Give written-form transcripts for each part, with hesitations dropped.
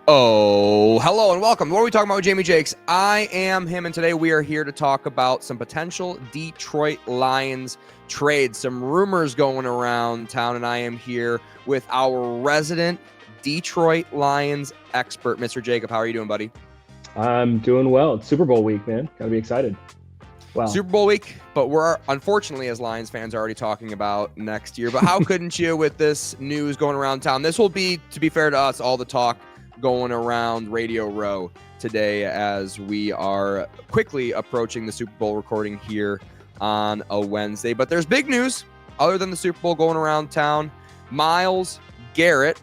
Oh, hello and welcome. What are we talking about with Jamie Jakes? I am him, and today we are here to talk about some potential Detroit Lions trades, some rumors going around town, and I am here with our resident Detroit Lions expert, Mr. Jacob. How are you doing, buddy? I'm doing well. It's Super Bowl week, man. Gotta be excited. Wow. Super Bowl week, but we're unfortunately, as Lions fans, already talking about next year. But how couldn't you with this news going around town? This will be, to be fair to us, all the talk going around Radio Row today as we are quickly approaching the Super Bowl recording here on a Wednesday. But there's big news other than the Super Bowl going around town. Myles Garrett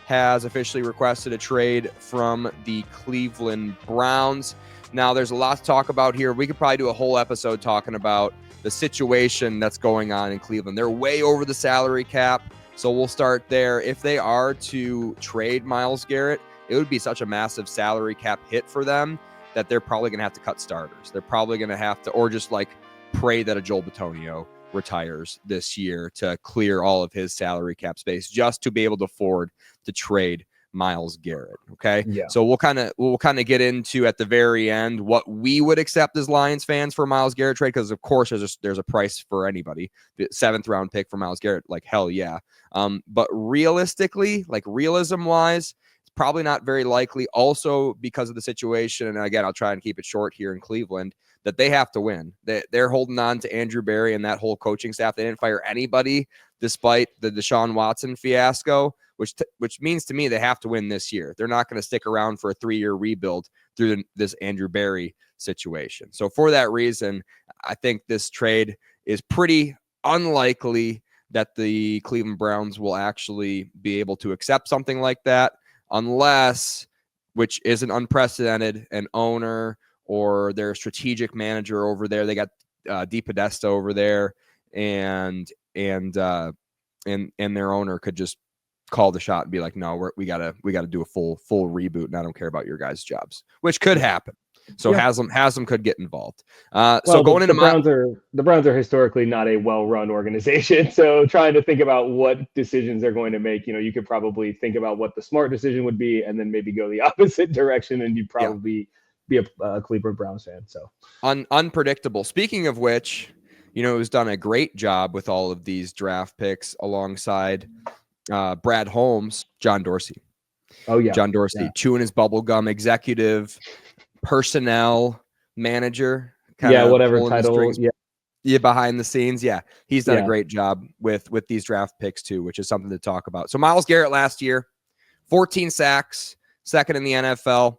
has officially requested a trade from the Cleveland Browns. Now, there's a lot to talk about here. We could probably do a whole episode talking about the situation that's going on in Cleveland. They're way over the salary cap, so we'll start there. If they are to trade Myles Garrett, it would be such a massive salary cap hit for them that they're probably going to have to cut starters. They're probably going to have to, or just like pray that a Joel Bitonio retires this year to clear all of his salary cap space just to be able to afford to trade Myles Garrett. Okay. Yeah. So we'll kind of get into at the very end what we would accept as Lions fans for Myles Garrett trade. Cause of course there's a price for anybody. The 7th round pick for Myles Garrett. Like, hell yeah. But realistically, like realism wise, probably not very likely, also because of the situation. And again, I'll try and keep it short here in Cleveland, that they have to win. They're holding on to Andrew Berry and that whole coaching staff. They didn't fire anybody despite the Deshaun Watson fiasco, which means to me they have to win this year. They're not going to stick around for a 3-year rebuild through this Andrew Berry situation. So for that reason, I think this trade is pretty unlikely that the Cleveland Browns will actually be able to accept something like that. Unless, which isn't unprecedented, an owner or their strategic manager over there, they got DePodesta over there, and their owner could just call the shot and be like, no, we gotta do a full reboot, and I don't care about your guys' jobs, which could happen. So yeah. Haslam could get involved. So going into the Browns are historically not a well-run organization. So trying to think about what decisions they're going to make, you could probably think about what the smart decision would be, and then maybe go the opposite direction, and you'd probably be a Cleveland Browns fan. So unpredictable. Speaking of which, who's done a great job with all of these draft picks alongside Brad Holmes, John Dorsey. Oh yeah, John Dorsey chewing his bubble gum, executive personnel manager, whatever title, behind the scenes. He's done a great job with these draft picks too, which is something to talk about. So Myles Garrett last year, 14 sacks, 2nd in the NFL,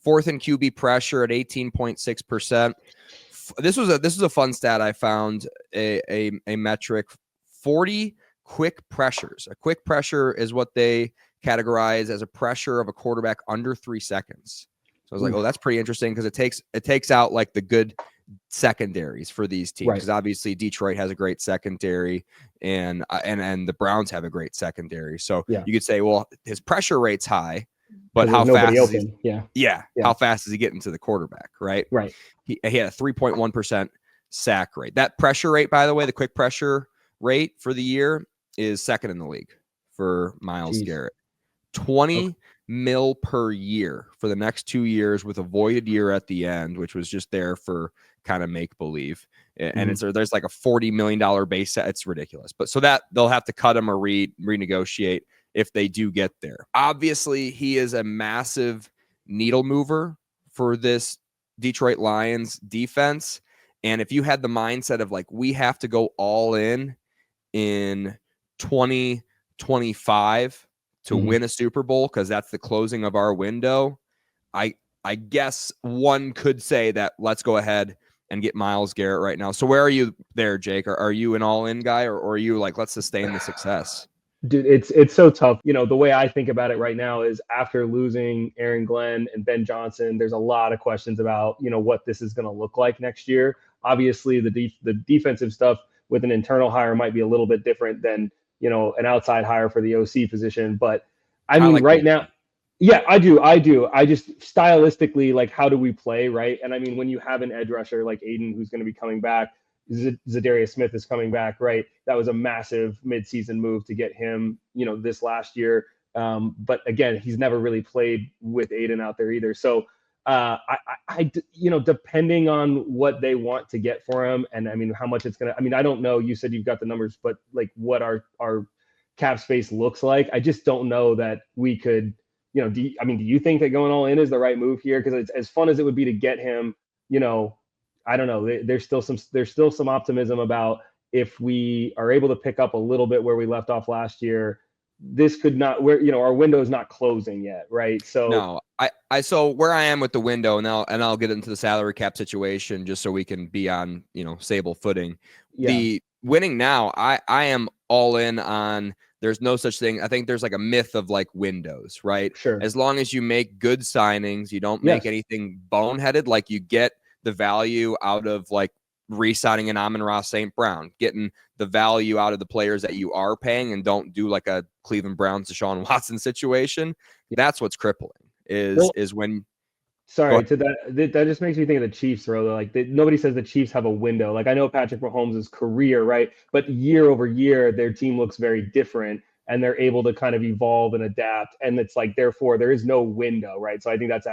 4th in QB pressure at 18.6%. This is a fun stat I found, a metric, 40 quick pressures. A quick pressure is what they categorize as a pressure of a quarterback under 3 seconds. I was like, oh, that's pretty interesting, because it takes out like the good secondaries for these teams. Because obviously Detroit has a great secondary, and the Browns have a great secondary. So you could say, well, his pressure rate's high, but how fast is he? How fast is he getting to the quarterback? Right. He had a 3.1% sack rate. That pressure rate, by the way, the quick pressure rate for the year is 2nd in the league for Myles Garrett. 20 mil per year for the next 2 years, with a voided year at the end, which was just there for kind of make believe. And there's like a $40 million base. It's ridiculous. But so that they'll have to cut him or renegotiate if they do get there. Obviously, he is a massive needle mover for this Detroit Lions defense. And if you had the mindset of like, we have to go all in 2025 to win a Super Bowl, because that's the closing of our window, I guess one could say that let's go ahead and get Myles Garrett right now. So where are you there, Jake? Are you an all-in guy, or are you like, let's sustain the success? Dude, it's so tough. The way I think about it right now is, after losing Aaron Glenn and Ben Johnson, there's a lot of questions about, what this is going to look like next year. Obviously, the defensive stuff with an internal hire might be a little bit different than, an outside hire for the OC position. But I mean, like right now, I do. I just stylistically, like, how do we play, right? And I mean, when you have an edge rusher like Aiden, who's going to be coming back, Zadarius Smith is coming back, right? That was a massive midseason move to get him, this last year. But again, he's never really played with Aiden out there either. So depending on what they want to get for him, and I mean, how much it's gonna. I mean, I don't know. You said you've got the numbers, but like what our cap space looks like, I just don't know that we could. Do you think that going all in is the right move here? Because it's as fun as it would be to get him. I don't know. There's still some optimism about if we are able to pick up a little bit where we left off last year. This could not our window is not closing yet, right? So no, so where I am with the window, and I'll get into the salary cap situation just so we can be on stable footing. Yeah. The winning now, I am all in on. There's no such thing. I think there's like a myth of like windows, right? Sure. As long as you make good signings, you don't make anything boneheaded, like you get the value out of like re-signing an Amon-Ra St. Brown, getting the value out of the players that you are paying, and don't do like a Cleveland Browns Deshaun Watson situation. That's what's crippling is when. Sorry, to that just makes me think of the Chiefs, though. Like nobody says the Chiefs have a window. Like I know Patrick Mahomes' career, right? But year over year, their team looks very different, and they're able to kind of evolve and adapt. And it's like, therefore, there is no window, right? So I think that's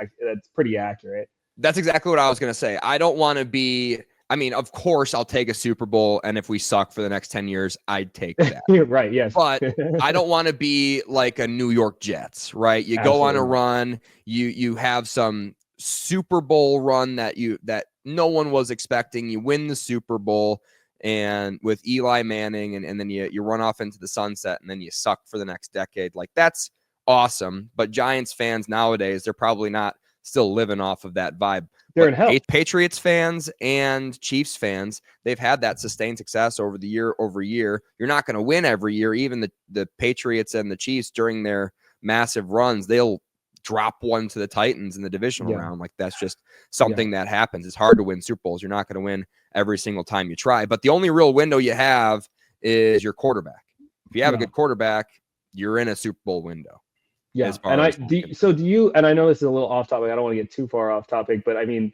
pretty accurate. That's exactly what I was going to say. I don't want to be. I mean, of course, I'll take a Super Bowl, and if we suck for the next 10 years, I'd take that. Right, yes. But I don't want to be like a New York Jets, right? You go on a run, you have some Super Bowl run that no one was expecting. You win the Super Bowl and with Eli Manning, and then you run off into the sunset, and then you suck for the next decade. Like, that's awesome. But Giants fans nowadays, they're probably not still living off of that vibe. They're in hell. Patriots fans and Chiefs fans, they've had that sustained success over year. You're not going to win every year. Even the Patriots and the Chiefs during their massive runs, they'll drop one to the Titans in the divisional round. Like, that's just something that happens. It's hard to win Super Bowls. You're not going to win every single time you try. But the only real window you have is your quarterback. If you have a good quarterback, you're in a Super Bowl window. Yeah, and do you, and I know this is a little off topic, I don't want to get too far off topic, but I mean,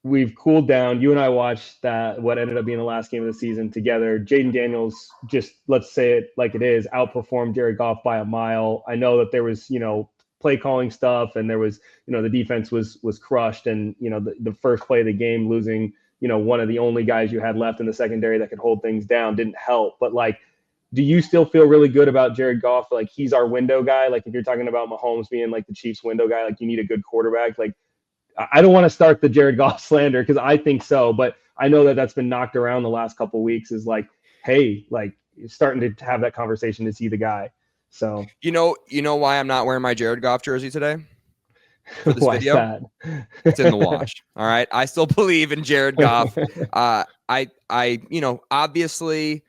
we've cooled down. You and I watched what ended up being the last game of the season together. Jaden Daniels, just let's say it like it is, outperformed Jared Goff by a mile. I know that there was, play calling stuff, and there was, the defense was crushed, and, the first play of the game, losing, one of the only guys you had left in the secondary that could hold things down didn't help. But like, do you still feel really good about Jared Goff? Like, he's our window guy. Like, if you're talking about Mahomes being like the Chiefs window guy, like, you need a good quarterback. Like, I don't want to start the Jared Goff slander, because I think so, but I know that that's been knocked around the last couple of weeks, is like, hey, like, you're starting to have that conversation. Is he the guy? So you know why I'm not wearing my Jared Goff jersey today for this why video? Is that? It's in the wash. All right, I still believe in Jared Goff. I obviously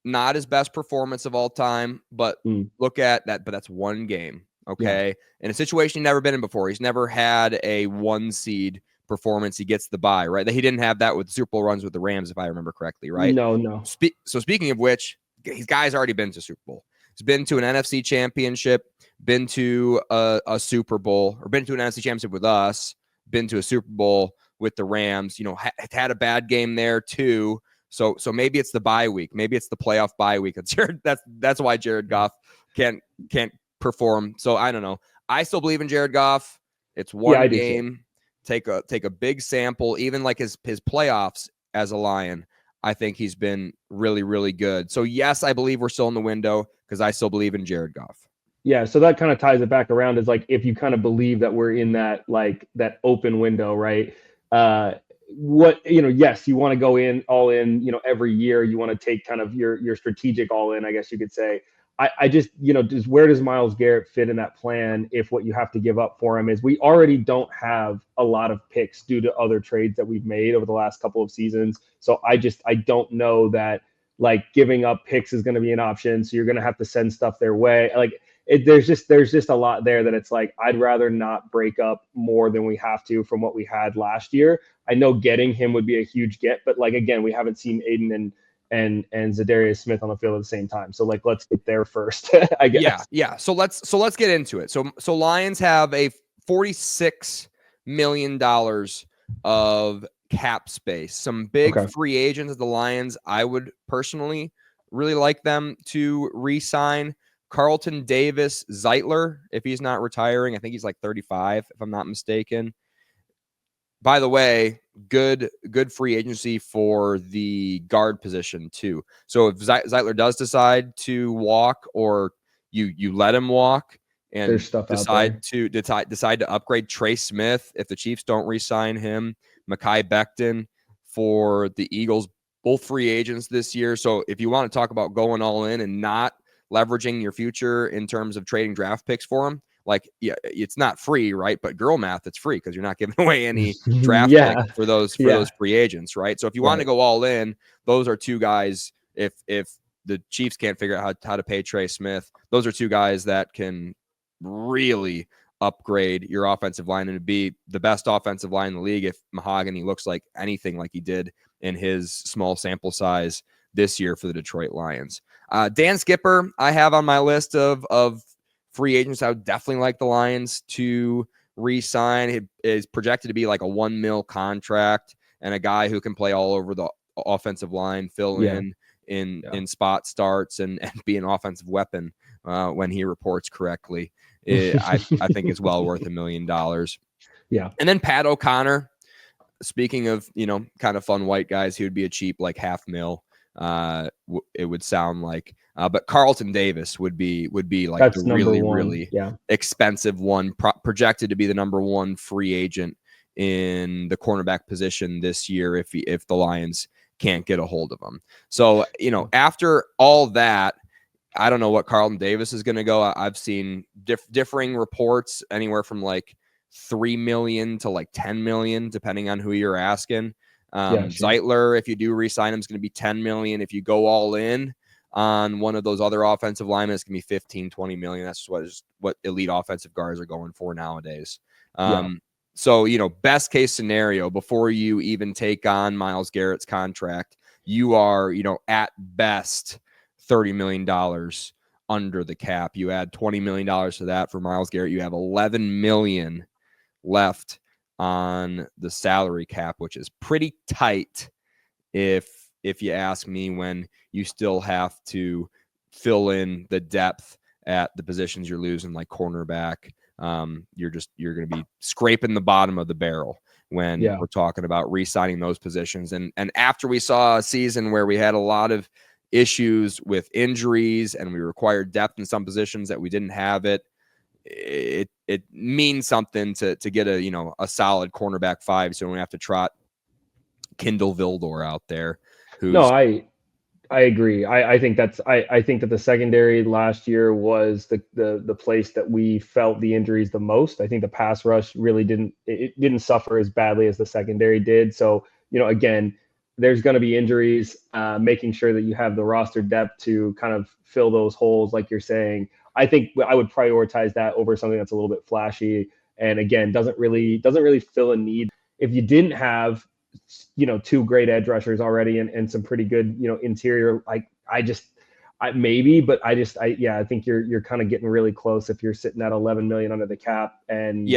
not his best performance of all time, but look at that. But that's one game, okay? In a situation he's never been in before. He's never had a 1 seed performance. He gets the bye, right? That he didn't have that with the Super Bowl runs with the Rams, if I remember correctly, right? No. So speaking of which, his guy's already been to Super Bowl. He's been to an NFC championship, been to a Super Bowl, or been to an NFC championship with us, been to a Super Bowl with the Rams. Had a bad game there too. So maybe it's the bye week. Maybe it's the playoff bye week. That's why Jared Goff can't perform. So I don't know. I still believe in Jared Goff. It's one game. Take a big sample. Even like his playoffs as a Lion, I think he's been really, really good. So yes, I believe we're still in the window, because I still believe in Jared Goff. Yeah, so that kind of ties it back around, is like, if you kind of believe that we're in that, like, that open window, right? Yes, you want to go in all in, every year. You want to take kind of your strategic all in, I guess you could say. I just, where does Myles Garrett fit in that plan if what you have to give up for him is, we already don't have a lot of picks due to other trades that we've made over the last couple of seasons. So I don't know that, like, giving up picks is going to be an option. So you're going to have to send stuff their way. Like, there's just a lot there that it's like, I'd rather not break up more than we have to from what we had last year. I know getting him would be a huge get, but like, again, we haven't seen Aiden and Zadarius Smith on the field at the same time. So like, let's get there first, I guess. Yeah. So let's get into it. So Lions have a $46 million of cap space. Some big free agents of the Lions. I would personally really like them to re-sign. Carlton Davis, Zeitler, if he's not retiring. I think he's like 35, if I'm not mistaken. By the way, good free agency for the guard position too. So if Zeitler does decide to walk, or you let him walk and There's stuff out there. decide to upgrade Trey Smith if the Chiefs don't re-sign him, Mekhi Becton for the Eagles, both free agents this year. So if you want to talk about going all in and not leveraging your future in terms of trading draft picks for them, like, yeah, it's not free, right? But girl math, it's free because you're not giving away any draft picks for those free agents, right? So if you want to go all in, those are two guys. If the Chiefs can't figure out how to pay Trey Smith, those are two guys that can really upgrade your offensive line and to be the best offensive line in the league if Mahogany looks like anything like he did in his small sample size this year for the Detroit Lions. Dan Skipper, I have on my list of free agents I would definitely like the Lions to re-sign. It is projected to be like a $1 million contract and a guy who can play all over the offensive line, fill in spot starts and be an offensive weapon when he reports correctly. I think it's well worth $1 million. Yeah. And then Pat O'Connor, speaking of, kind of fun white guys, he would be a cheap like $500,000. It would sound like, but Carlton Davis would be like that's the really expensive one, projected to be the number one free agent in the cornerback position this year if the Lions can't get a hold of him. So, after all that, I don't know what Carlton Davis is going to go. I've seen differing reports anywhere from like $3 million to like $10 million, depending on who you're asking. Zeitler, if you do re-sign him, is going to be $10 million. If you go all in on one of those other offensive linemen, it's going to be 15, 20 million. That's what elite offensive guards are going for nowadays. So, best case scenario, before you even take on Myles Garrett's contract, you are, at best $30 million under the cap. You add $20 million to that for Myles Garrett. You have $11 million left on the salary cap, which is pretty tight if you ask me, when you still have to fill in the depth at the positions you're losing, like cornerback. You're going to be scraping the bottom of the barrel when we're talking about re-signing those positions. And after we saw a season where we had a lot of issues with injuries and we required depth in some positions that we didn't have it means something to get a solid cornerback 5, so we don't have to trot Kindle Vildor out there. I agree. I think I think that the secondary last year was the place that we felt the injuries the most. I think the pass rush really didn't suffer as badly as the secondary did. So, again, there's going to be injuries, making sure that you have the roster depth to kind of fill those holes, like you're saying. I think I would prioritize that over something that's a little bit flashy and, again, doesn't really fill a need. If you didn't have, two great edge rushers already and some pretty good, interior, like I think you're kind of getting really close if you're sitting at 11 million under the cap. And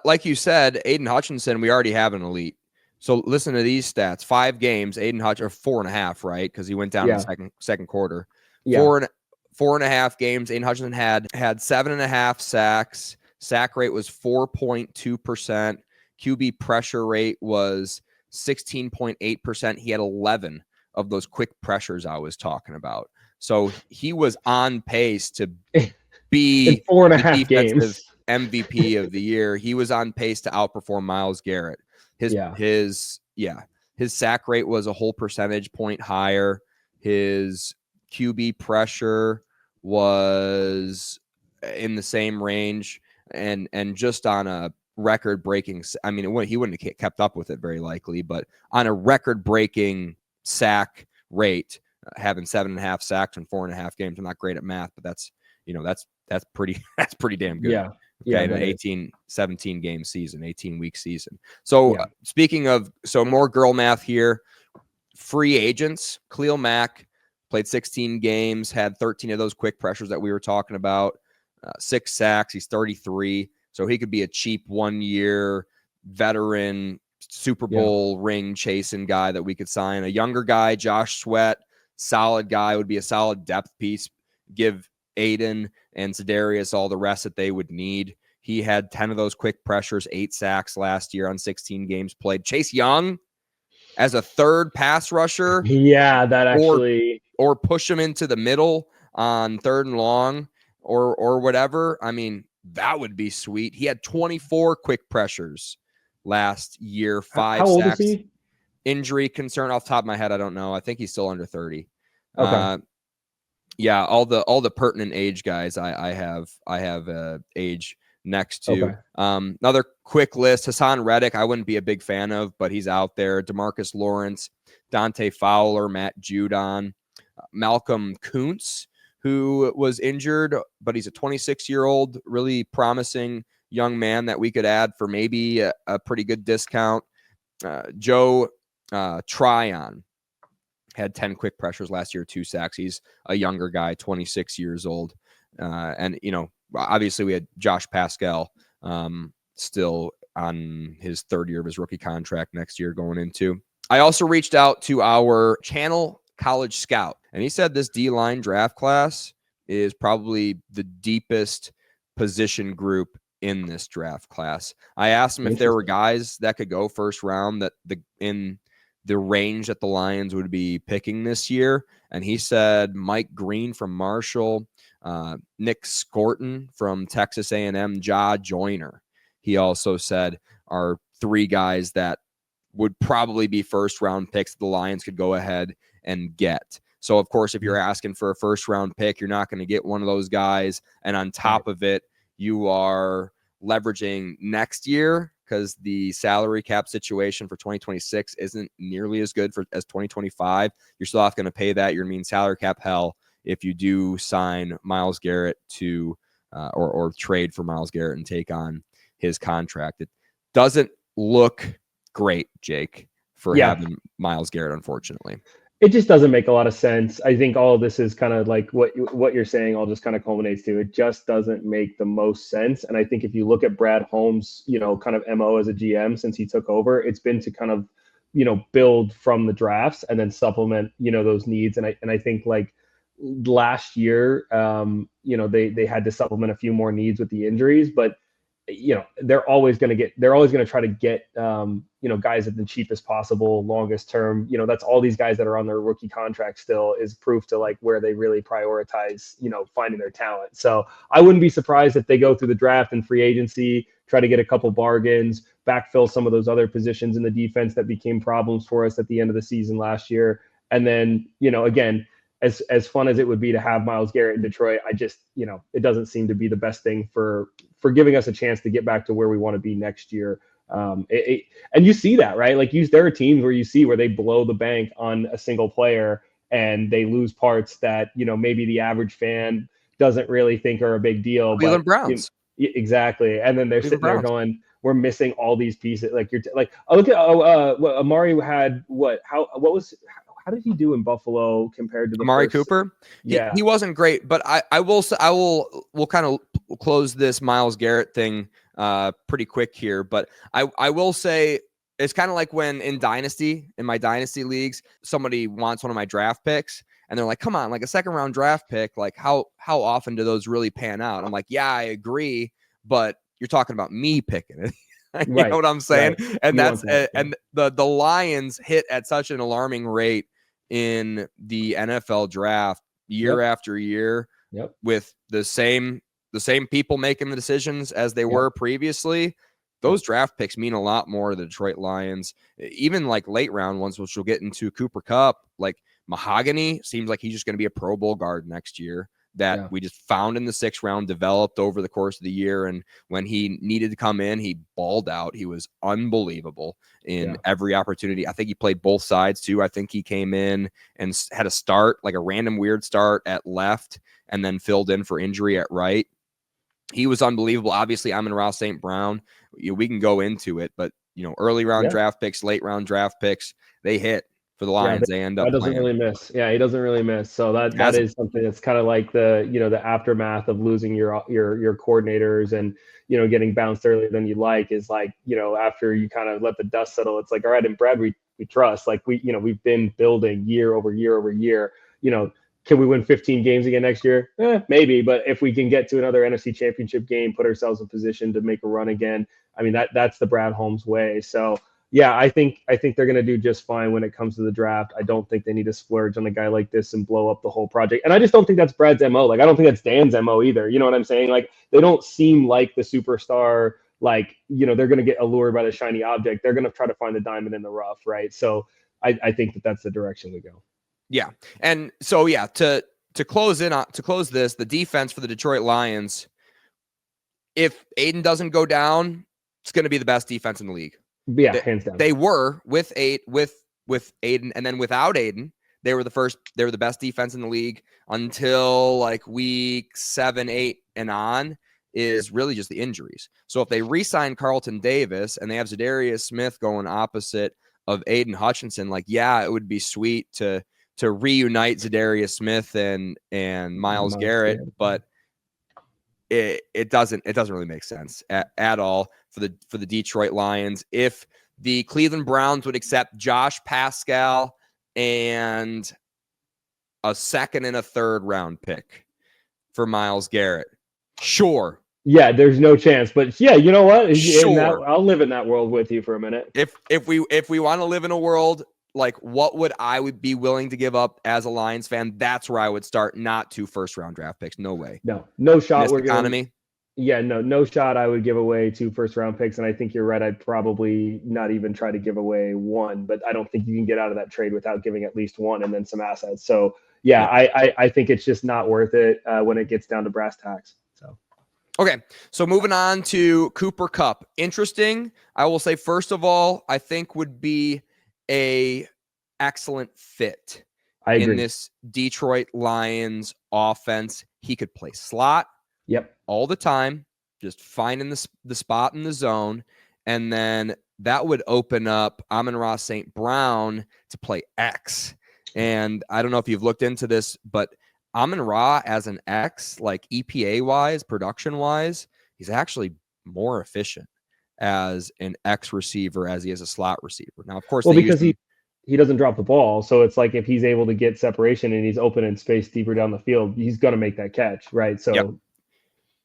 like you said, Aiden Hutchinson, we already have an elite. So listen to these stats: 5 games, Aiden Hutchinson, or 4.5, right? Because he went down in the second quarter. 4.5 games. Aiden Hutchinson had 7.5 sacks. Sack rate was 4.2%. QB pressure rate was 16.8%. He had 11 of those quick pressures I was talking about. So he was on pace to be in 4.5 games MVP of the year. He was on pace to outperform Myles Garrett. His sack rate was a whole percentage point higher. His QB pressure was in the same range, and just on a record-breaking, I mean, he wouldn't have kept up with it very likely, but on a record-breaking sack rate, having 7.5 sacks in 4.5 games. I'm not great at math, but that's pretty damn good. Yeah. Okay, an 17 game season, 18-week season. So speaking of, more girl math here, free agents, Khalil Mack played 16 games, had 13 of those quick pressures that we were talking about, 6 sacks. He's 33. So he could be a cheap 1-year veteran Super Bowl ring chasing guy that we could sign. A younger guy, Josh Sweat, solid guy, would be a solid depth piece. Give Aiden and Za'Darius all the rest that they would need. He had 10 of those quick pressures, 8 sacks last year on 16 games played. Chase Young as a third pass rusher. Yeah, that actually. Or push him into the middle on 3rd and long or whatever. I mean, that would be sweet. He had 24 quick pressures last year, 5 How sacks. old is he? Injury concern off the top of my head, I don't know. I think he's still under 30. Okay. Yeah, all the pertinent age guys I have age next to. Okay. Another quick list: Hassan Reddick, I wouldn't be a big fan of, but he's out there. DeMarcus Lawrence, Dante Fowler, Matt Judon, Malcolm Kuntz, who was injured, but he's a 26-year-old, really promising young man that we could add for maybe a pretty good discount. Joe Tryon had 10 quick pressures last year, 2 sacks. He's a younger guy, 26 years old. And, obviously we had Josh Pascal still on his 3rd year of his rookie contract next year going into. I also reached out to our channel college scout, and he said this D-line draft class is probably the deepest position group in this draft class. I asked him if there were guys that could go first round that in the range that the Lions would be picking this year. And he said Mike Green from Marshall, Nick Scorton from Texas A&M, Ja Joyner. He also said are 3 guys that would probably be first round picks the Lions could go ahead and get. So, of course, if you're asking for a first round pick, you're not going to get one of those guys. And on top of it, you are leveraging next year because the salary cap situation for 2026 isn't nearly as good as 2025. You're still going to pay that. You're going to be in salary cap hell if you do sign Myles Garrett to or trade for Myles Garrett and take on his contract. It doesn't look great, Jake, for having Myles Garrett, unfortunately. It just doesn't make a lot of sense. I think all of this is kind of like what you're saying all just kind of culminates to. It just doesn't make the most sense. And I think if you look at Brad Holmes, kind of MO as a GM since he took over, it's been to kind of, build from the drafts and then supplement, those needs. And I think like last year, they had to supplement a few more needs with the injuries, but they're always going to try to get, guys at the cheapest possible, longest term. That's all these guys that are on their rookie contract still is proof to like where they really prioritize, finding their talent. So I wouldn't be surprised if they go through the draft and free agency, try to get a couple bargains, backfill some of those other positions in the defense that became problems for us at the end of the season last year. And then, again, as fun as it would be to have Myles Garrett in Detroit, I just, it doesn't seem to be the best thing for giving us a chance to get back to where we want to be next year. And you see that, right? Like there are teams where you see where they blow the bank on a single player and they lose parts that, maybe the average fan doesn't really think are a big deal. Cleveland Browns. Exactly. And then they're sitting there going, we're missing all these pieces. Like look at Amari had how did he do in Buffalo compared to the Amari Cooper? Yeah, he wasn't great, but we'll kind of close this Myles Garrett thing pretty quick here. But I will say it's kind of like when in my dynasty leagues, somebody wants one of my draft picks and they're like, come on, like a 2nd round draft pick, like how often do those really pan out? I'm like, yeah, I agree, but you're talking about me picking it. You know what I'm saying? Right. And and the Lions hit at such an alarming rate in the NFL draft year after year with the same people making the decisions as they were previously. Those draft picks mean a lot more to the Detroit Lions, even like late round ones, which we'll get into. Cooper Kupp, like Mahogany, seems like he's just going to be a Pro Bowl guard next year that we just found in the 6th round, developed over the course of the year. And when he needed to come in, he balled out. He was unbelievable in every opportunity. I think he played both sides too. I think he came in and had a start, like a random weird start at left, and then filled in for injury at right. He was unbelievable. Obviously, Amon-Ra St. Brown. We can go into it, but early round draft picks, late round draft picks, they hit for the Lions. They end up doesn't really miss. Yeah, he doesn't really miss. So that is something that's kind of like the the aftermath of losing your coordinators and getting bounced earlier than you like is like after you kind of let the dust settle, it's like, all right, and Brad we trust, like we've been building year over year over year. Can we win 15 games again next year? Maybe, but if we can get to another NFC Championship game, put ourselves in position to make a run again, I mean that's the Brad Holmes way. So yeah, I think they're going to do just fine when it comes to the draft. I don't think they need to splurge on a guy like this and blow up the whole project. And I just don't think that's Brad's MO. Like, I don't think that's Dan's MO either. You know what I'm saying? Like, they don't seem like the superstar, like, you know, they're going to get allured by the shiny object. They're going to try to find the diamond in the rough, right? So I think that's the direction we go. Yeah. And so, yeah, to close this, the defense for the Detroit Lions, if Aiden doesn't go down, it's going to be the best defense in the league. Yeah, hands down. They were with Aiden, and then without Aiden, they were the best defense in the league until like week 7, 8, and on is really just the injuries. So if they re-sign Carlton Davis and they have Zadarius Smith going opposite of Aiden Hutchinson, like, yeah, it would be sweet to reunite Zadarius Smith and Myles Garrett, but it doesn't really make sense at all for the Detroit Lions. If the Cleveland Browns would accept Josh Pascal and a 2nd and a 3rd round pick for Myles Garrett, sure. Yeah, there's no chance. But yeah, you know what? Sure. I'll live in that world with you for a minute. If we want to live in a world, like, what would I be willing to give up as a Lions fan? That's where I would start, not 2 first-round draft picks. No way. No shot. Missed economy. No shot. I would give away 2 first-round picks, and I think you're right. I'd probably not even try to give away 1, but I don't think you can get out of that trade without giving at least 1 and then some assets. So yeah. I think it's just not worth it when it gets down to brass tacks. So. Okay, so moving on to Cooper Kupp. Interesting. I will say, first of all, I think would be a excellent fit in this Detroit Lions offense. He could play slot all the time, just finding the spot in the zone, and then that would open up Amon-Ra St. Brown to play X. And I don't know if you've looked into this, but Amon-Ra as an X, like EPA-wise, production-wise, he's actually more efficient as an X receiver as he is a slot receiver. Now, of course, because he doesn't drop the ball, so it's like if he's able to get separation and he's open in space deeper down the field, he's going to make that catch, right? So,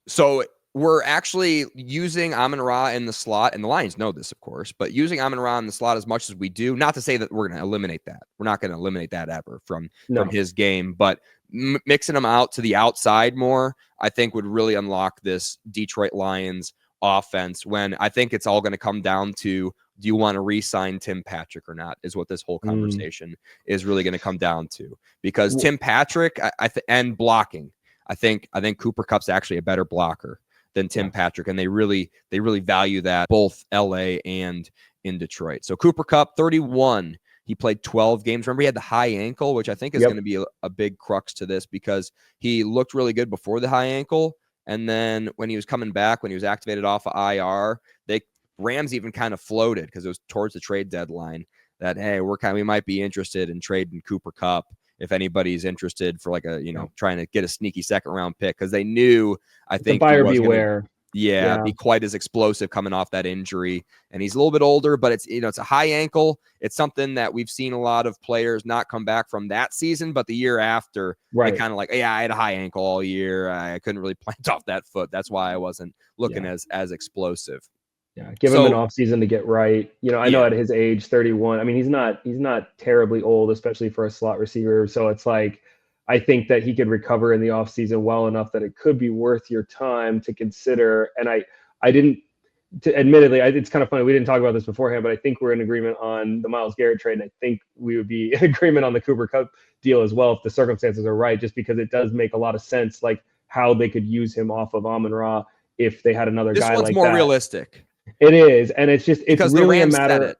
so we're actually using Amon-Ra in the slot, and the Lions know this, of course, but using Amon-Ra in the slot as much as we do, not to say that we're going to eliminate that. We're not going to eliminate that ever from his game, but mixing him out to the outside more, I think would really unlock this Detroit Lions offense, when I think it's all going to come down to, do you want to re-sign Tim Patrick or not, is what this whole conversation is really going to come down to. Because Tim Patrick and blocking, I think Cooper Kupp's actually a better blocker than Tim Patrick, and they really value that, both LA and in Detroit. So Cooper Kupp, 31. He played 12 games. Remember, he had the high ankle, which I think is going to be a big crux to this, because he looked really good before the high ankle. And then when he was coming back, when he was activated off of IR, Rams even kind of floated, because it was towards the trade deadline, that, hey, we might be interested in trading Cooper Kupp if anybody's interested for like a, trying to get a sneaky 2nd round pick, because they knew, I think, the buyer beware. Be quite as explosive coming off that injury. And he's a little bit older, but it's, it's a high ankle. It's something that we've seen a lot of players not come back from that season, but the year after, they kind of like, yeah, I had a high ankle all year. I couldn't really plant off that foot. That's why I wasn't looking as explosive. Yeah, give him an off season to get right. I know at his age, 31. I mean, he's not terribly old, especially for a slot receiver. So it's like, I think that he could recover in the offseason well enough that it could be worth your time to consider. And admittedly, it's kind of funny. We didn't talk about this beforehand, but I think we're in agreement on the Myles Garrett trade. And I think we would be in agreement on the Cooper Kupp deal as well, if the circumstances are right, just because it does make a lot of sense, like how they could use him off of Amon-Ra if they had another guy like that. This one's more realistic. It is. And it's because really the Rams a matter.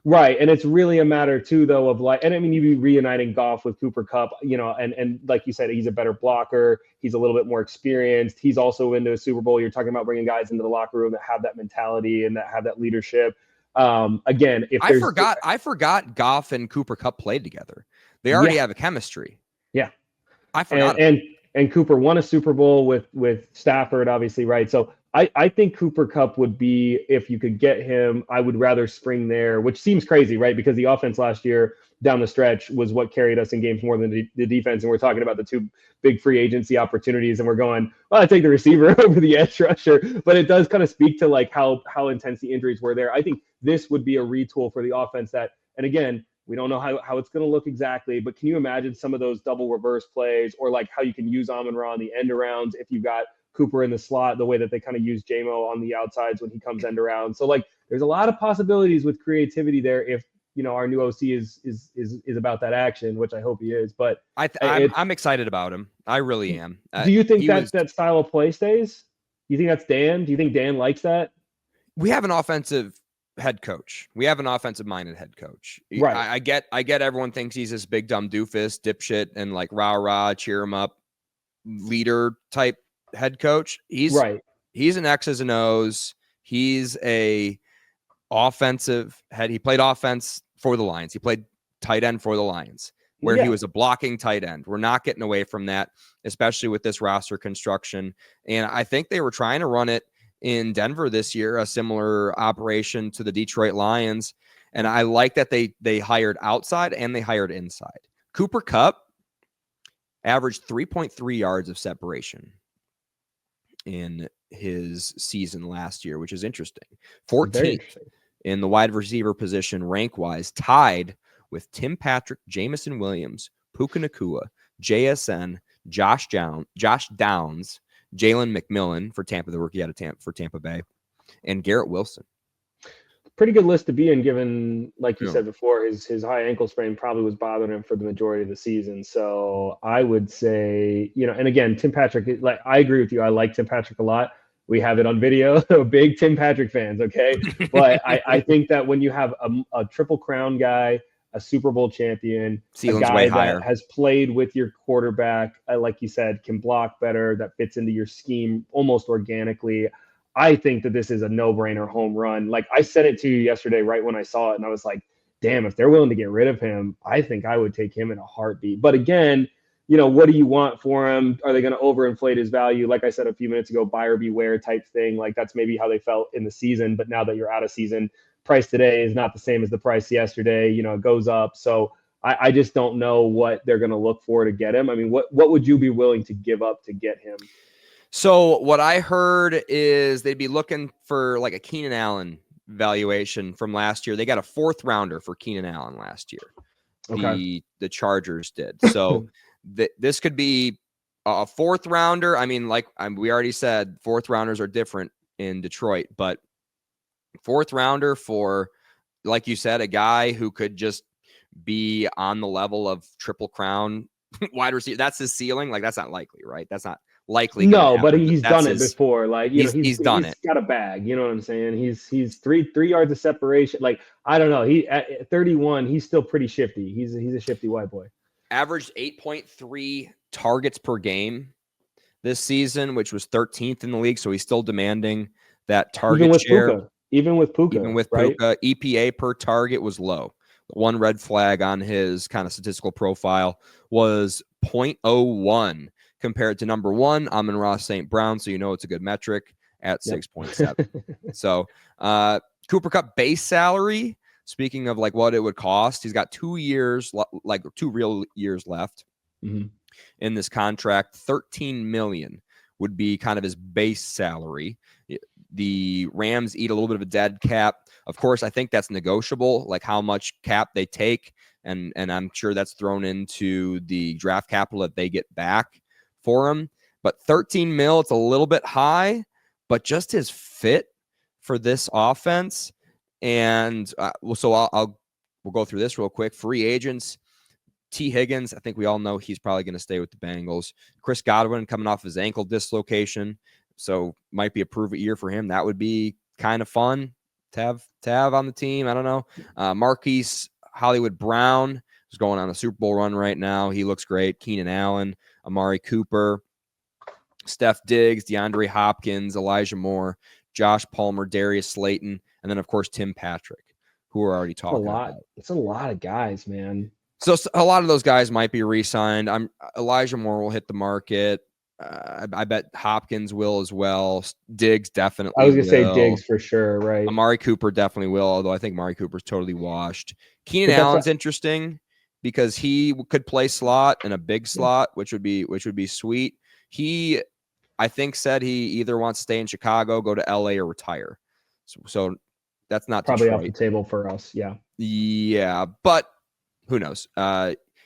Right. And it's really a matter too, though, of like, and I mean, you'd be reuniting Goff with Cooper Kupp, and like you said, he's a better blocker. He's a little bit more experienced. He's also into a Super Bowl. You're talking about bringing guys into the locker room that have that mentality and that have that leadership. Again, if I forgot Goff and Cooper Kupp played together. They already have a chemistry. Yeah. I forgot. And Cooper won a Super Bowl with Stafford, obviously, right? So I think Cooper Kupp would be, if you could get him, I would rather spring there, which seems crazy, right? Because the offense last year down the stretch was what carried us in games more than the defense. And we're talking about the two big free agency opportunities, and we're going, well, I take the receiver over the edge rusher. But it does kind of speak to like how intense the injuries were there. I think this would be a retool for the offense that, and again, we don't know how it's going to look exactly, but can you imagine some of those double reverse plays, or like how you can use Amon-Ra on the end arounds if you've got Cooper in the slot, the way that they kind of use JMO on the outsides when he comes end around. So like there's a lot of possibilities with creativity there if our new OC is about that action, which I hope he is. But I'm excited about him. I really am. Do you think that style of play stays? Do you think that's Dan? Do you think Dan likes that? We have an offensive head coach. We have an offensive-minded head coach. Right. I get everyone thinks he's this big dumb doofus, dipshit, and like rah, cheer him up, leader type head coach. He's an X's and O's. He's a offensive head. He played offense for the Lions. He played tight end for the Lions, where he was a blocking tight end. We're not getting away from that, especially with this roster construction. And I think they were trying to run it in Denver this year, a similar operation to the Detroit Lions. And I like that they hired outside and they hired inside. Cooper Kupp averaged 3.3 yards of separation in his season last year, which is interesting. 14th in the wide receiver position rank-wise, tied with Tim Patrick, Jamison Williams, Puka Nacua, JSN, Josh Downs, Jalen McMillan for Tampa, the rookie out of Tampa Bay, and Garrett Wilson. Pretty good list to be in, given, like you said before, his high ankle sprain probably was bothering him for the majority of the season. So I would say, and again, Tim Patrick, like I agree with you. I like Tim Patrick a lot. We have it on video. Big Tim Patrick fans, okay? But I think that when you have a Triple Crown guy, a Super Bowl champion, Ceiling's a guy way that higher. has played with your quarterback, like you said, can block better, that fits into your scheme almost organically, I think that this is a no-brainer home run. Like I said it to you yesterday right when I saw it, and I was like, damn, if they're willing to get rid of him, I think I would take him in a heartbeat. But again, what do you want for him? Are they going to overinflate his value? Like I said a few minutes ago, buyer beware type thing. Like that's maybe how they felt in the season, but now that you're out of season, price today is not the same as the price yesterday. It goes up. So I just don't know what they're going to look for to get him. I mean, what would you be willing to give up to get him? So what I heard is they'd be looking for like a Keenan Allen valuation from last year. They got a 4th rounder for Keenan Allen last year. Okay. The Chargers did. So this could be a 4th rounder. I mean, we already said 4th rounders are different in Detroit, but 4th rounder for, like you said, a guy who could just be on the level of Triple Crown wide receiver. That's his ceiling. Like that's not likely, right? That's not likely. No, but he's done it before. Like he's done it. He's got a bag. You know what I'm saying? He's three yards of separation. Like I don't know. He at 31, he's still pretty shifty. He's a shifty white boy. Averaged 8.3 targets per game this season, which was 13th in the league. So he's still demanding that target share. Even with Puka, EPA per target was low. One red flag on his kind of statistical profile was 0.01 compared to number 1, Amon-Ra St. Brown. So it's a good metric at 6.7. So Cooper Kupp base salary, speaking of like what it would cost, he's got 2 years, like 2 real years left in this contract. $13 million would be kind of his base salary. The Rams eat a little bit of a dead cap. Of course, I think that's negotiable, like how much cap they take. And I'm sure that's thrown into the draft capital that they get back for him. But 13 mil, it's a little bit high, but just his fit for this offense. And we'll go through this real quick. Free agents, T. Higgins, I think we all know he's probably going to stay with the Bengals. Chris Godwin coming off his ankle dislocation, so might be a prove-it year for him. That would be kind of fun to have on the team. I don't know. Marquise Hollywood Brown is going on a Super Bowl run right now. He looks great. Keenan Allen, Amari Cooper, Steph Diggs, DeAndre Hopkins, Elijah Moore, Josh Palmer, Darius Slayton, and then, of course, Tim Patrick, who we're already talking about. It's a lot of guys, man. So a lot of those guys might be re-signed. Elijah Moore will hit the market. I bet Hopkins will as well. Diggs definitely I was going to say Diggs for sure, right? Amari Cooper definitely will, although I think Amari Cooper's totally washed. Keenan Allen's interesting. because he could play slot and a big slot, which would be sweet. He, I think, said he either wants to stay in Chicago, go to LA, or retire. So that's not probably Detroit. off the table for us. Yeah. Yeah, but who knows?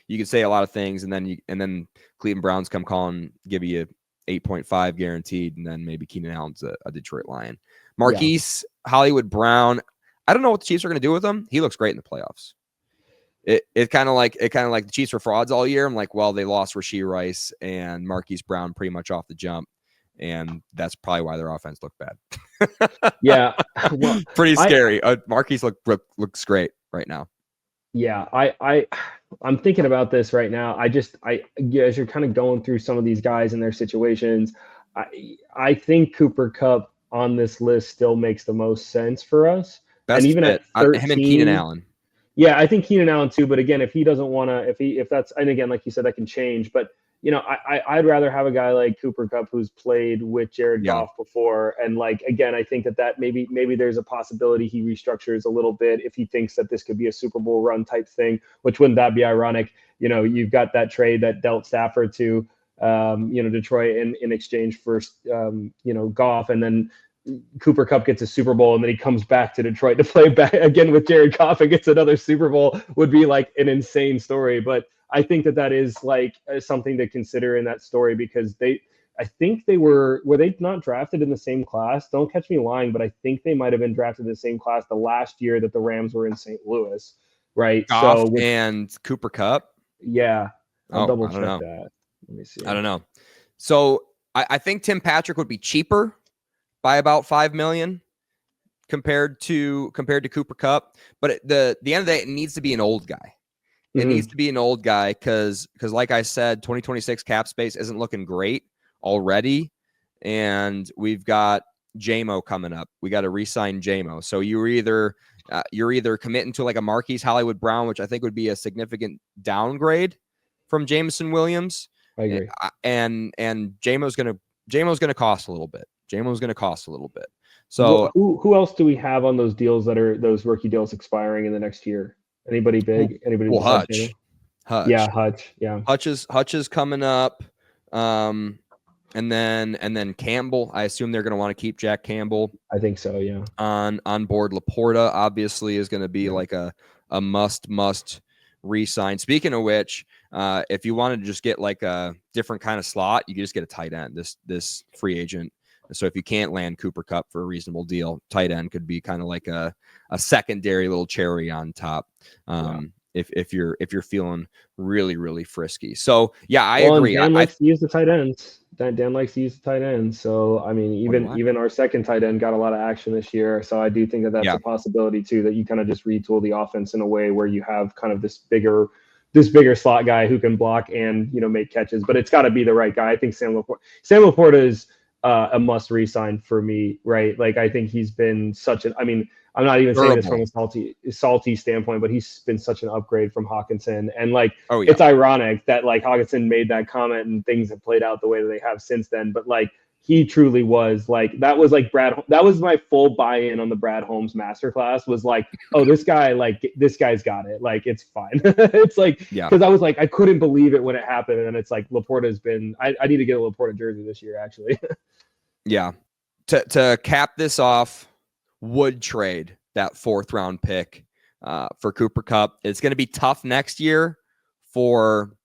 You could say a lot of things, and then Cleveland Browns come calling, give you 8.5 guaranteed, and then maybe Keenan Allen's a Detroit Lion. Marquise Hollywood Brown. I don't know what the Chiefs are going to do with him. He looks great in the playoffs. It kind of like the Chiefs were frauds all year. I'm like, well, they lost Rashee Rice and Marquise Brown pretty much off the jump, and that's probably why their offense looked bad. Yeah, well, pretty scary. Marquise looks great right now. Yeah, I'm thinking about this right now. As you're kind of going through some of these guys and their situations, I think Cooper Kupp on this list still makes the most sense for us. Best and even fit. at 13, him and Keenan Allen. Yeah, I think Keenan Allen too. But again, if he doesn't want to, if that's, and again, like you said, that can change. But I'd rather have a guy like Cooper Kupp who's played with Jared Goff before. And like, again, I think that maybe there's a possibility he restructures a little bit if he thinks that this could be a Super Bowl run type thing, which wouldn't that be ironic? You've got that trade that dealt Stafford to, Detroit in exchange for, Goff, and then Cooper Kupp gets a Super Bowl and then he comes back to Detroit to play back again with Jared Goff and gets another Super Bowl would be like an insane story. But I think that is like something to consider in that story because I think were they not drafted in the same class? Don't catch me lying, but I think they might have been drafted in the same class the last year that the Rams were in St. Louis, right? Goff and Cooper Kupp. Yeah, I'll double check that. Let me see. I don't know. So I think Tim Patrick would be cheaper by about $5 million compared to Cooper Kupp, but at the end of the day, it needs to be an old guy. It needs to be an old guy because like I said, 2026 cap space isn't looking great already, and we've got JMO coming up. We got to re-sign JMO. So you're either committing to like a Marquise Hollywood Brown, which I think would be a significant downgrade from Jameson Williams. I agree. And JMO's gonna cost a little bit. So who else do we have on those deals that are those rookie deals expiring in the next year? Anybody big? Anybody? Well, Hutch. Yeah, Hutch. Yeah. Hutch is coming up. And then Campbell. I assume they're going to want to keep Jack Campbell. I think so. Yeah. On board. Laporta obviously is going to be like a must re-sign. Speaking of which, if you wanted to just get like a different kind of slot, you could just get a tight end. This free agent. So if you can't land Cooper Kupp for a reasonable deal, tight end could be kind of like a secondary little cherry on top. If you're feeling really, really frisky. So yeah, I agree. Dan likes to use the tight ends. Dan likes to use the tight end. So I mean, even our second tight end got a lot of action this year. So I do think that that's a possibility too, that you kind of just retool the offense in a way where you have kind of this bigger slot guy who can block and make catches. But it's got to be the right guy. I think Sam Laporta is a must re-sign for me, right? Like I think he's been I'm not even saying this from a salty standpoint, but he's been such an upgrade from Hawkinson. And it's ironic that like Hawkinson made that comment and things have played out the way that they have since then. But like he truly was like, that was my full buy-in on the Brad Holmes masterclass was like, oh, this guy's got it. Like, it's fine. It's like, because I was like, I couldn't believe it when it happened. And it's like, Laporta's been, I need to get a Laporta jersey this year, actually. Yeah. To cap this off, would trade that 4th round pick for Cooper Kupp. It's going to be tough next year for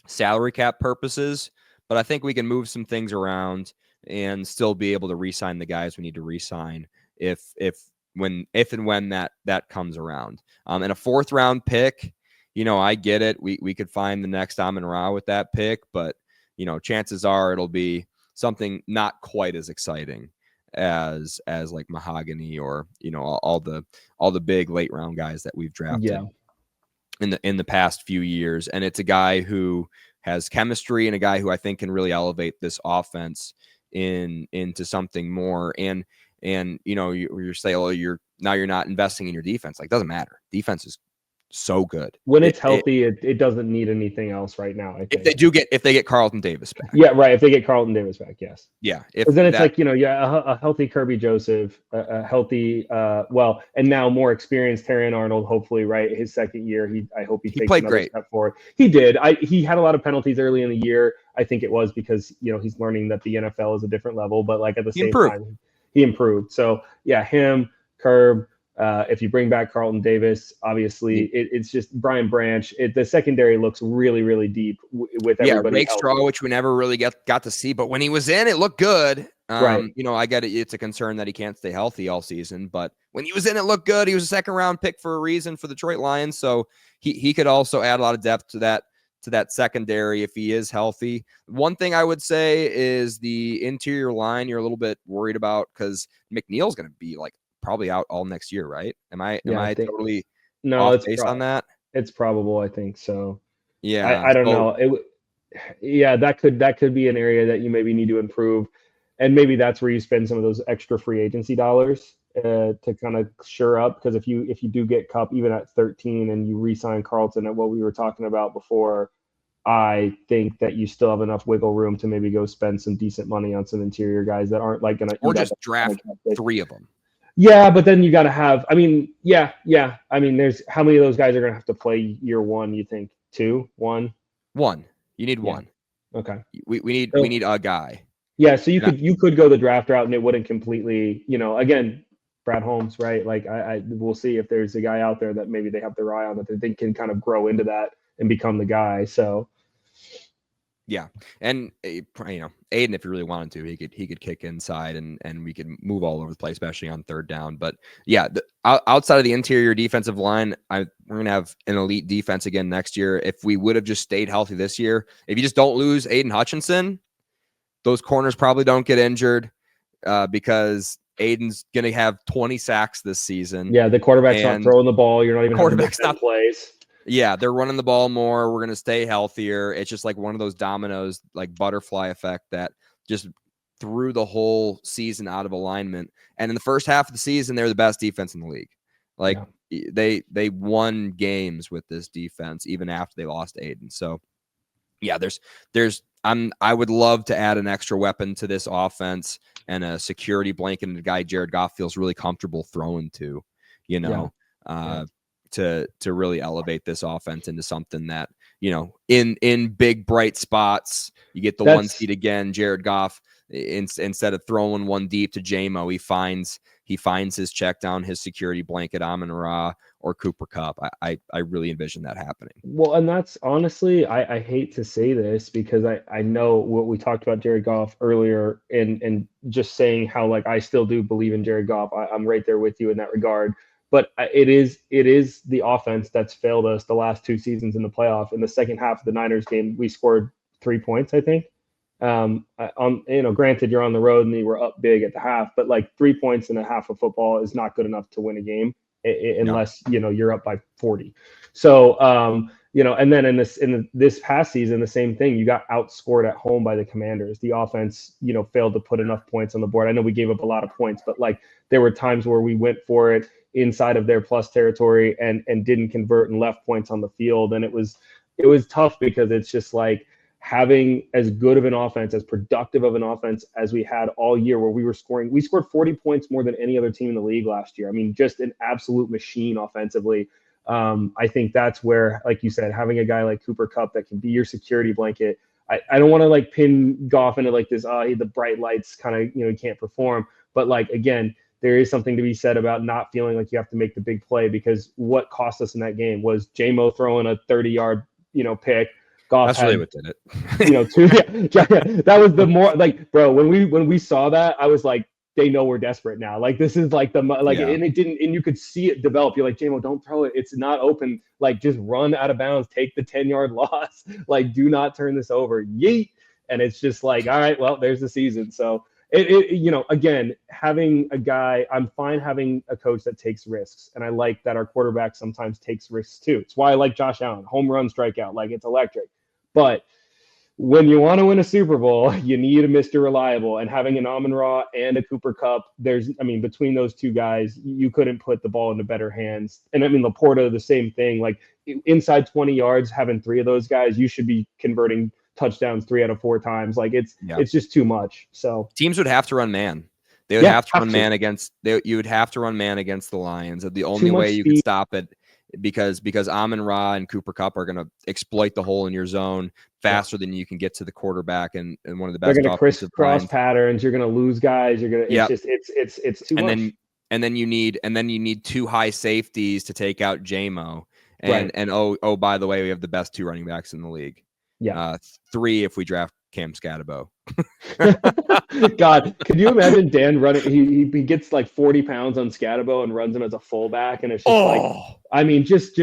salary cap purposes, but I think we can move some things around and still be able to re-sign the guys we need to re-sign if and when that comes around. And a 4th round pick, I get it. We could find the next Amon-Ra with that pick, but chances are it'll be something not quite as exciting as like Mahogany or all the big late round guys that we've drafted in the past few years. And it's a guy who has chemistry and a guy who I think can really elevate this offense into something more. And you say, oh, you're not investing in your defense. Like, doesn't matter. Defense is so good. When it's healthy, it doesn't need anything else right now, I think. If they get Carlton Davis back. Yeah, right. If they get Carlton Davis back, yes. Yeah. Because then it's like, a healthy Kirby Joseph, a healthy, and now more experienced Terrion Arnold, hopefully, right? His second year, I hope he takes another step forward. He did. He had a lot of penalties early in the year. I think it was because, he's learning that the NFL is a different level, but like at the same time, he improved. So yeah, him, Curb. If you bring back Carlton Davis, obviously it's just Brian Branch. The secondary looks really, really deep with everybody. Rake Straw, which we never really got to see, but when he was in, it looked good. Right. I get it. It's a concern that he can't stay healthy all season, but when he was in, it looked good. He was a second round pick for a reason for the Detroit Lions, so he could also add a lot of depth to that secondary if he is healthy. One thing I would say is the interior line you're a little bit worried about because McNeil's going to be like probably out all next year, right? Am I totally off base on that? It's probable, I think so. Yeah, I don't know. That could be an area that you maybe need to improve, and maybe that's where you spend some of those extra free agency dollars to kind of shore up. Because if you do get Kupp even at 13 and you re-sign Carlton at what we were talking about before, I think that you still have enough wiggle room to maybe go spend some decent money on some interior guys that aren't like going to, or just draft 3 of them. Yeah, but then you got to have. I mean, yeah. I mean, there's how many of those guys are going to have to play year one? You think 2, 1? 1. You need 1. Okay. We need a guy. Yeah, so you could go the draft route and it wouldn't completely. Again, Brad Holmes, right? Like we'll see if there's a guy out there that maybe they have their eye on that they think can kind of grow into that and become the guy. So. Yeah, and Aiden, if he really wanted to, he could kick inside and we could move all over the place, especially on third down. But yeah, outside of the interior defensive line, we're gonna have an elite defense again next year. If we would have just stayed healthy this year, if you just don't lose Aiden Hutchinson, those corners probably don't get injured because Aiden's gonna have 20 sacks this season. Yeah, the quarterback's not throwing the ball. You're not even quarterback's not plays. Yeah, they're running the ball more. We're going to stay healthier. It's just like one of those dominoes, like butterfly effect that just threw the whole season out of alignment. And in the first half of the season, they're the best defense in the league. Like they won games with this defense even after they lost Aiden. So yeah, I would love to add an extra weapon to this offense and a security blanket and a guy Jared Goff feels really comfortable throwing to, to really elevate this offense into something that, in big bright spots, you get the 1 seed again, Jared Goff, instead of throwing one deep to JMO, he finds his check down, his security blanket, Amon-Ra or Cooper Kupp. I really envision that happening. Well, and that's honestly, I hate to say this because I know what we talked about Jared Goff earlier and just saying how like I still do believe in Jared Goff. I'm right there with you in that regard. But it is the offense that's failed us the last 2 seasons in the playoff. In the second half of the Niners game, we scored 3 points, I think. Granted, you're on the road and you were up big at the half, but like 3 points in a half of football is not good enough to win a game unless you're up by 40. So and then in this past season, the same thing. You got outscored at home by the Commanders. The offense, failed to put enough points on the board. I know we gave up a lot of points, but like there were times where we went for it inside of their plus territory and didn't convert and left points on the field. And it was tough because it's just like having as good of an offense, as productive of an offense as we had all year where we scored 40 points more than any other team in the league last year. I mean, just an absolute machine offensively. I think that's where, like you said, having a guy like Cooper Kupp that can be your security blanket. I don't want to like pin Goff into like this, the bright lights kind of, he can't perform. But like, again, there is something to be said about not feeling like you have to make the big play because what cost us in that game was JMO throwing a 30-yard, pick. Goff That's really what did it. That was the more like, bro, when we saw that, I was like, they know we're desperate now. Like this is like and it didn't, and you could see it develop. You're like, JMO, don't throw it. It's not open. Like just run out of bounds, take the 10-yard loss. Like do not turn this over. Yeet. And it's just like, all right, well, there's the season. So again, having a guy, I'm fine having a coach that takes risks. And I like that our quarterback sometimes takes risks too. It's why I like Josh Allen, home run, strikeout, like it's electric. But when you want to win a Super Bowl, you need a Mr. Reliable, and having an Amon-Ra and a Cooper Kupp, between those two guys, you couldn't put the ball into better hands. And I mean, Laporta, the same thing. Like inside 20 yards, having 3 of those guys, you should be converting touchdowns 3 out of 4 times. Like it's just too much. So teams would have to run man. They would have to run man against. You would have to run man against the Lions. The only way you could stop it, because Amon-Ra and Cooper Kupp are going to exploit the hole in your zone faster than you can get to the quarterback, and one of the best. They're going to crisscross patterns. You're going to lose guys. You're going to. It's too much. And then you need 2 high safeties to take out JMO. And oh by the way, we have the best 2 running backs in the league. Yeah, 3 if we draft Cam Scatabo. God, could you imagine Dan running? He gets like 40 pounds on Scatabo and runs him as a fullback, and it's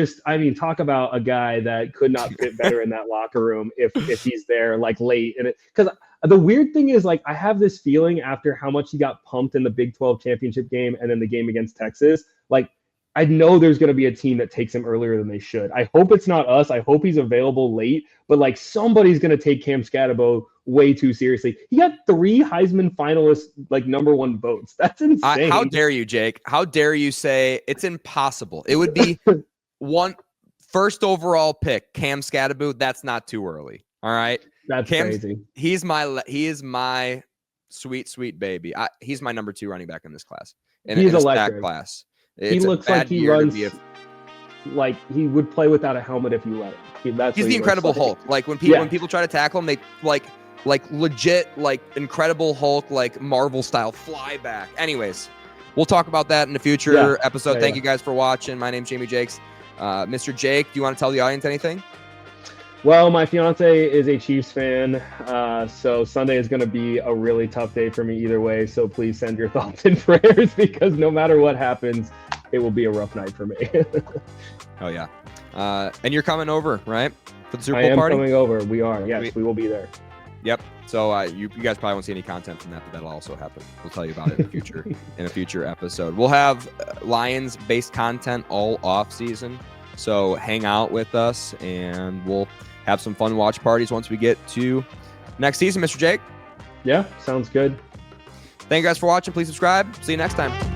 just talk about a guy that could not fit better in that locker room if he's there like late. And because the weird thing is, like, I have this feeling after how much he got pumped in the Big 12 championship game and then the game against Texas, like, I know there's going to be a team that takes him earlier than they should. I hope it's not us. I hope he's available late, but like somebody's going to take Cam Scatabo way too seriously. He got 3 Heisman finalists, like number 1 votes. That's insane. How dare you, Jake? How dare you say it's impossible? It would be 1st overall pick, Cam Scatabo. That's not too early. All right. That's crazy. He is my sweet baby. He's my number 2 running back in this class. He's electric. Class. He looks like he runs like he would play without a helmet if you let him. He's the Incredible Hulk. Like when people try to tackle him, they like legit, like Incredible Hulk, like Marvel style fly back. Anyways, we'll talk about that in a future episode. Thank you guys for watching. My name's Jamie Jakes. Mr. Jake, do you want to tell the audience anything? Well, my fiance is a Chiefs fan, so Sunday is going to be a really tough day for me either way. So please send your thoughts and prayers, because no matter what happens, it will be a rough night for me. Oh, yeah. And you're coming over, right? For the Super Bowl party? I am coming over. We are. Yes, we will be there. Yep. So you guys probably won't see any content from that, but that'll also happen. We'll tell you about it in a future episode. We'll have Lions-based content all off season. So hang out with us, and we'll have some fun watch parties once we get to next season, Mr. Jake. Yeah, sounds good. Thank you guys for watching. Please subscribe. See you next time.